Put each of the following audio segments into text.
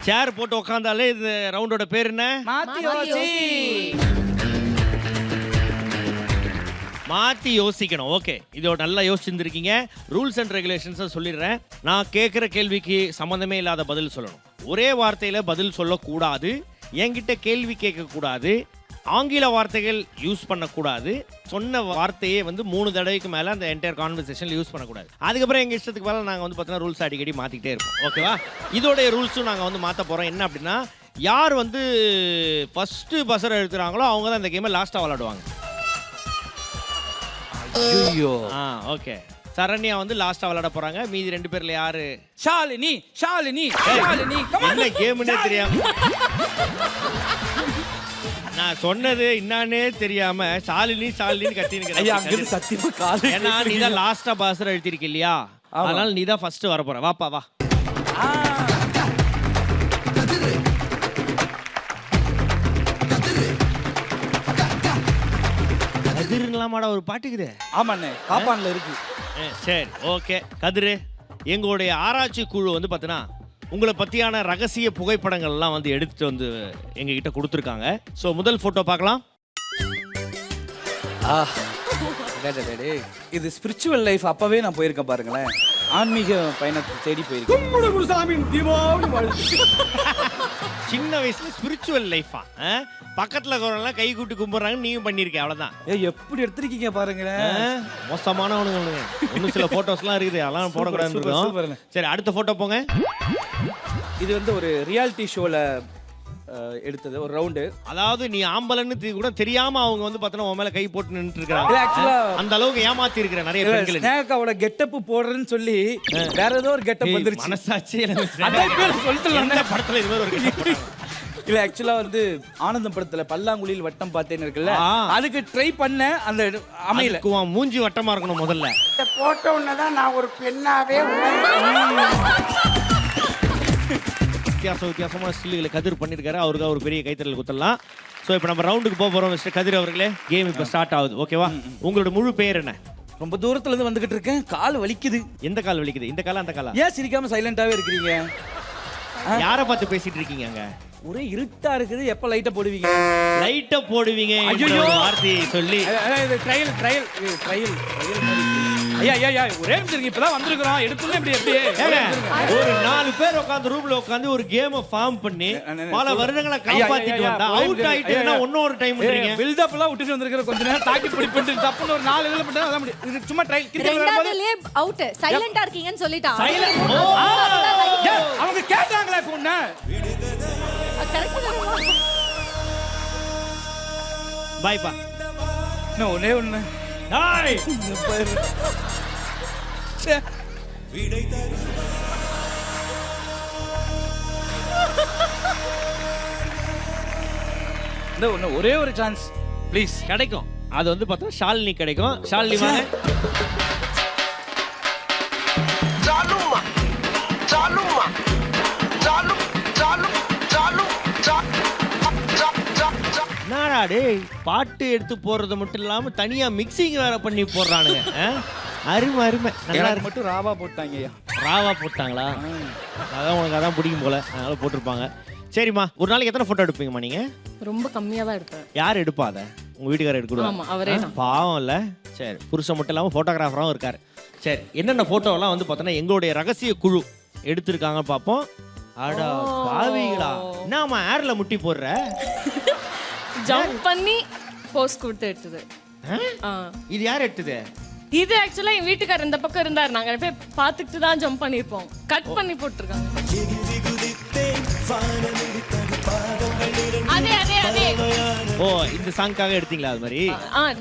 சேர் போட்டு உட்காந்தாலே இந்த ரவுண்டோட பேர் என்ன? மாத்தி யோசிக்கணும். ஓகே, இதோ நல்லா யோசிச்சிருந்திருக்கீங்க. ரூல்ஸ் அண்ட் ரெகுலேஷன்ஸை சொல்லிடுறேன். நான் கேட்குற கேள்விக்கு சம்மந்தமே இல்லாத பதில் சொல்லணும். ஒரே வார்த்தையில் பதில் சொல்லக்கூடாது. என்கிட்ட கேள்வி கேட்கக்கூடாது. ஆங்கில வார்த்தைகள் யூஸ் பண்ணக்கூடாது. சொன்ன வார்த்தையே வந்து 3 தடவைக்கு மேலே அந்த என்டையர் கான்வர்சேஷன் யூஸ் பண்ணக்கூடாது. அதுக்கப்புறம் எங்கள் இஷ்டத்துக்கு மேலே நாங்கள் வந்து பார்த்தீங்கன்னா ரூல்ஸ் அடிக்கடி மாற்றிக்கிட்டே இருப்போம். ஓகேவா? இதோடைய ரூல்ஸும் நாங்கள் வந்து மாற்ற போகிறோம். என்ன அப்படின்னா, யார் வந்து ஃபஸ்ட்டு பஸர் எழுத்துறாங்களோ அவங்க தான் இந்த கேமை லாஸ்ட்டாக விளாடுவாங்க. ஐயோ. ஓகே, சரண்யா வந்து லாஸ்டா விளையாட போறாங்க. மீதி 2 பேர்ல யாரு? ஷாலினி. என்ன கேம்னே தெரியாம நான் சொன்னது என்னன்னே தெரியாம ஷாலினி கத்தின்னு ஐயா அங்க சத்தியமா கால். ஏன்னா நீ தான் லாஸ்டா பாஸ்டர் எழுதிருக்க இல்லையா, அதனால நீ தான் ஃபர்ஸ்ட் வர போற. வாப்பா வா. கதிருங்களாமாடா ஒரு பாட்டுக்குது. ஆமாண்ணே, காப்பான்ல இருக்கு. சரி, ஓகே. கதிரு, எங்களுடைய ஆராய்ச்சி குழு வந்து பார்த்தீங்கன்னா உங்களை பற்றியான ரகசிய புகைப்படங்கள்லாம் வந்து எடுத்துட்டு வந்து எங்ககிட்ட கொடுத்துருக்காங்க. ஸோ முதல் ஃபோட்டோ பார்க்கலாம். இது ஸ்பிரிச்சுவல் லைஃப். அப்பவே நான் போயிருக்கேன் பாருங்களேன். ஆன்மீக பயணத்தை தேடி போயிருக்கேன். சின்ன வயசுல ஸ்பிரிச்சுவல் லைஃபா? பக்கத்துல இருக்கிறவங்க கை கூட்டி கும்பிடுறாங்க, நீயும் பண்ணிருக்க. அவ்வளவுதான். எப்படி எடுத்திருக்கீங்க பாருங்களேன். மோசமானவனுங்க. இன்னும் சில போட்டோஸ்லாம் இருக்குது, அதெல்லாம் போடக்கூடாது. சரி, அடுத்த போட்டோ போங்க. இது வந்து ஒரு ரியாலிட்டி ஷோல எடுத்தது ஒரு ரவுண்டு. அதாவது நீ ஆம்பளன்னு கூட தெரியாம அவங்க வந்து பார்த்தா உன் மேல கை போட்டு நின்னுட்டு இருக்காங்க. அந்த அளவுக்கு ஏமாத்தி இருக்கிற நிறைய பெண்கள். ஸ்னேகாவோட கெட்டப் போடுறேன்னு சொல்லி வேற ஏதோ ஒரு கெட்டப் வந்துருச்சு. மனசாட்சி சொல்லிட்டு படத்துல இது மாதிரி ஒரு கெட்டப். இல்ல, ஆக்சுவலா வந்து ஆனந்தம் படத்துல பல்லாங்குழியில் வட்டம் பார்த்தேன்னு இருக்குல்ல, அதுக்கு ட்ரை பண்ண அந்த அமையல. மூஞ்சி வட்டமா இருக்கணும் முதல்ல. போட்ட உடனேதான் நான் ஒரு பெண்ணாவே வித்தியாசமான ஸ்டில்களை கதிர் பண்ணிருக்காரு. அவருக்கு ஒரு பெரிய கைத்தறல் குத்தலாம். ஸோ இப்போ நம்ம ரவுண்டுக்கு போக போறோம். மிஸ்டர் கதிர் அவர்களே, கேம் இப்போ ஸ்டார்ட் ஆகுது. ஓகேவா? உங்களோட முழு பேர் என்ன? ரொம்ப தூரத்துல இருந்து வந்துகிட்டு இருக்கேன். கால் வலிக்குது. எந்த கால் வலிக்குது? இந்த காலா அந்த காலா? ஏன் சிரிக்காம சைலண்டாவே இருக்கிறீங்க? யாரை பார்த்து பேசிட்டு இருக்கீங்க? அங்க ஒரே இருட்டா இருக்குது. எப்ப லைட்ட போடுவீங்க? லைட்ட போடுவீங்க வார்த்தையை சொல்லி. ட்ரையல் ஐயா ஒரே நிமிஷம். இப்பதான் வந்திருக்கிறோம். எடுத்துள்ள எப்படி ஒரு 4 பேர் உட்கார்ந்து ரூம்ல உட்கார்ந்து ஒரு கேமை ஃபார்ம் பண்ணி பல வருடங்களை காப்பாத்திட்டு வந்தா அவுட் ஆயிட்டேன்னா இன்னொரு டைம் விடுறீங்க. பில்ட் அப் எல்லாம் விட்டுட்டு வந்திருக்கிற. கொஞ்ச நேரம் தாக்கி பிடி பண்ணிட்டு தப்புன்னு ஒரு 4 இதுல பண்ணா அதான் முடியும். இது சும்மா ட்ரையல். ரெண்டாவதுலயே அவுட். சைலண்டா இருக்கீங்கன்னு சொல்லிட்டா. அவங்க கேட்டாங்களே பொண்ணு. பாய் பா. ஒண்ணே ஒண்ணு. ஹாய். ஒரே ஒரு சான்ஸ் ப்ளீஸ். கிடைக்கும். அது வந்து பார்த்தா ஷாலினி கிடைக்கும். ஷாலினி வாங்க. என்னடா டேய், பாட்டு எடுத்து போடுறது மட்டும் இல்லாம தனியா மிக்சிங் வேற பண்ணி போடுறானுங்க. அருமை நல்லா மட்டும் ராவா போட்டாங்க. ராவா போட்டாங்களா? அதான் உனக்கு அதான் பிடிக்கும் போல, அதனால போட்டிருப்பாங்க. சரிம்மா, ஒரு நாளைக்கு எத்தனை போட்டோ எடுப்பீங்கம்மா நீங்க? ரொம்ப கம்மியா தான் எடுப்பேன். யார் எடுப்பா அதை? உங்க வீட்டுக்காரர் எடுக்கணும். ஆமா, அவரே தான். பாவம் இல்ல. சரி, புருஷன் மட்டும் இல்லாம போட்டோகிராஃபராகவும் இருக்காரு. சரி, என்னென்ன போட்டோலாம் வந்து பார்த்தோன்னா எங்களுடைய ரகசிய குழு எடுத்திருக்காங்க பார்ப்போம். அடா பாவிகளா, என்னம்மா ஏர்ல முட்டி போடுற? ஜம்ப் பண்ணி போஸ்ட் கொடுத்து எடுத்தது. இது யார் எடுத்தது? இது ஆக்சுவலா என் வீட்டுக்காரர் இந்த பக்கம் இருந்தார். நாங்க போய் பார்த்துட்டு தான் ஜம்ப் பண்ணிருப்போம். கட் பண்ணி போட்டுருக்காங்க. அதே ஓ, இந்த சாங்காக எடுத்தீங்களா அது மாதிரி?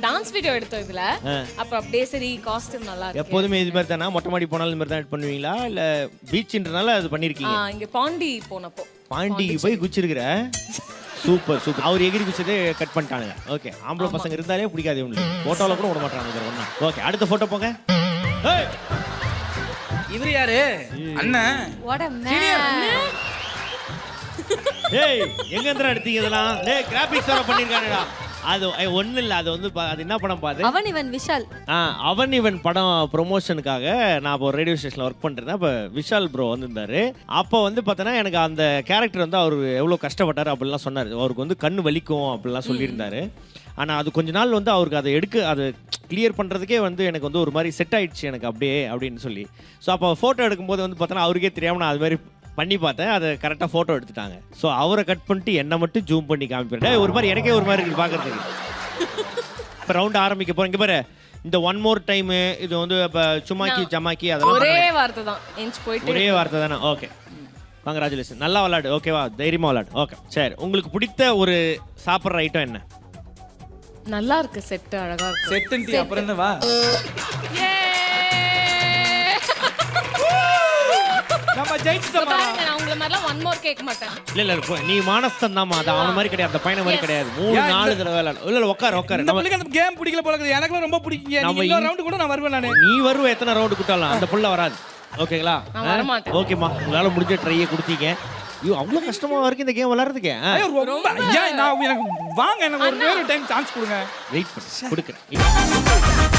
டான்ஸ் வீடியோ எடுத்தோம் இதுல. அப்ப அப்படியே சரி, காஸ்டியூம் நல்லா இருக்கு. எப்போதுமே இது மாதிரி தானா? மொட்டை மாடி போனாலும் இது மாதிரி தான் எட் பண்ணுவீங்களா, இல்ல பீச்ன்றனால அது பண்ணிருக்கீங்க? இங்க பாண்டி போனப்போ. பாண்டிக்கு போய் குச்சிருக்கிற. சூப்பர். அவர் எகிரி குச்சதே கட் பண்ணிட்டானுங்க. ஓகே, ஆம்பளை பசங்க இருந்தாலே பிடிக்காது இவனுக்கு. போட்டோல கூட விட மாட்டாங்க ஒண்ணா. ஓகே, அடுத்த போட்டோ போங்க. இவரு யாரு? அண்ணன். What a man. ஏய், எங்க இருந்து எடுத்தீங்க இதெல்லாம்? டேய், கிராபிக்ஸ் வேற பண்ணிருக்கானேடா. அது ஒன்றும் இல்லை, அது வந்து அது என்ன படம் பாது அவன் இவன் விஷால். அவன் இவன் படம் ப்ரொமோஷனுக்காக நான் இப்போ ரேடியோ ஸ்டேஷனில் ஒர்க் பண்ணிருந்தேன். அப்போ விஷால் ப்ரோ வந்திருந்தாரு. அப்போ வந்து பார்த்தோன்னா எனக்கு அந்த கேரக்டர் வந்து அவர் எவ்வளோ கஷ்டப்பட்டார் அப்படிலாம் சொன்னார். அவருக்கு வந்து கண்ணு வலிக்கும் அப்படிலாம் சொல்லியிருந்தாரு. ஆனால் அது கொஞ்ச நாள் வந்து அவருக்கு அதை கிளியர் பண்ணுறதுக்கே வந்து எனக்கு வந்து ஒரு மாதிரி செட் ஆயிடுச்சு எனக்கு அப்படியே அப்படின்னு சொல்லி. ஸோ அப்போ ஃபோட்டோ எடுக்கும்போது வந்து பார்த்தோன்னா அவருக்கே தெரியாமல் நான் அது மாதிரி பண்ணி பார்த்தேன். அதை கரெக்டாக ஃபோட்டோ எடுத்துட்டாங்க. ஸோ அவரை கட் பண்ணிட்டு என்னை மட்டும் ஜூம் பண்ணி காமிப்பேன். ஒரு மாதிரி எனக்கே ஒரு மாதிரி இருக்குது பார்க்குறதுக்கு. இப்போ ரவுண்ட் ஆரம்பிக்க போகிறேன். இங்கே பாரு, இந்த ஒன் மோர் டைமு இது வந்து இப்போ சும்மாக்கி ஜமாக்கி அதெல்லாம் ஒரே வார்த்தை தான் எஞ்சி போயிட்டு ஒரே வார்த்தை தானே. ஓகே, கங்க்ராச்சுலேஷன், நல்லா விளாடு. ஓகேவா, தைரியமாக விளாடு. ஓகே சரி, உங்களுக்கு பிடித்த ஒரு சாப்பிட்ற ஐட்டம் என்ன? நல்லா இருக்கு, செட் அழகா இருக்கு. செட்டுன்ட்டி அப்புறம் என்ன வா. நம்ம ஜெயிச்சிட்டோம். பாருங்க, நான் உங்களை மாதிரிலாம் ஒன் மோர் கேட்க மாட்டேன். இல்ல நீ மானஸ்தன் தான்மா, அது அவன மாதிரி கிடையாது, அந்த பையனை மாதிரி கிடையாது. 3-4 தடவை விளையாடு. இல்ல உட்காரு. இந்த புள்ளைக்கு அந்த கேம் பிடிக்கல போல இருக்குது. எனக்குலாம் ரொம்ப பிடிக்குங்க. நம்ம இன்னொரு ரவுண்ட் கூட நான் வருவேன் நானு. நீ வருவ எத்தனை ரவுண்ட் கூட்டலாம், அந்த புள்ள வராது. ஓகேங்களா? நான் வர மாட்டேன். ஓகேம்மா, உங்களால முடிஞ்ச ட்ரையை கொடுத்தீங்க. ஐயோ அவ்வளோ கஷ்டமா இருக்கு இந்த கேம் விளையாடுறதுக்கு. ஐயோ ரொம்ப ஐயா, நான் எனக்கு வாங்க, எனக்கு ஒரு டைம் சான்ஸ் கொடுங்க. வெயிட் பண்ணு, கொடுக்குறேன்.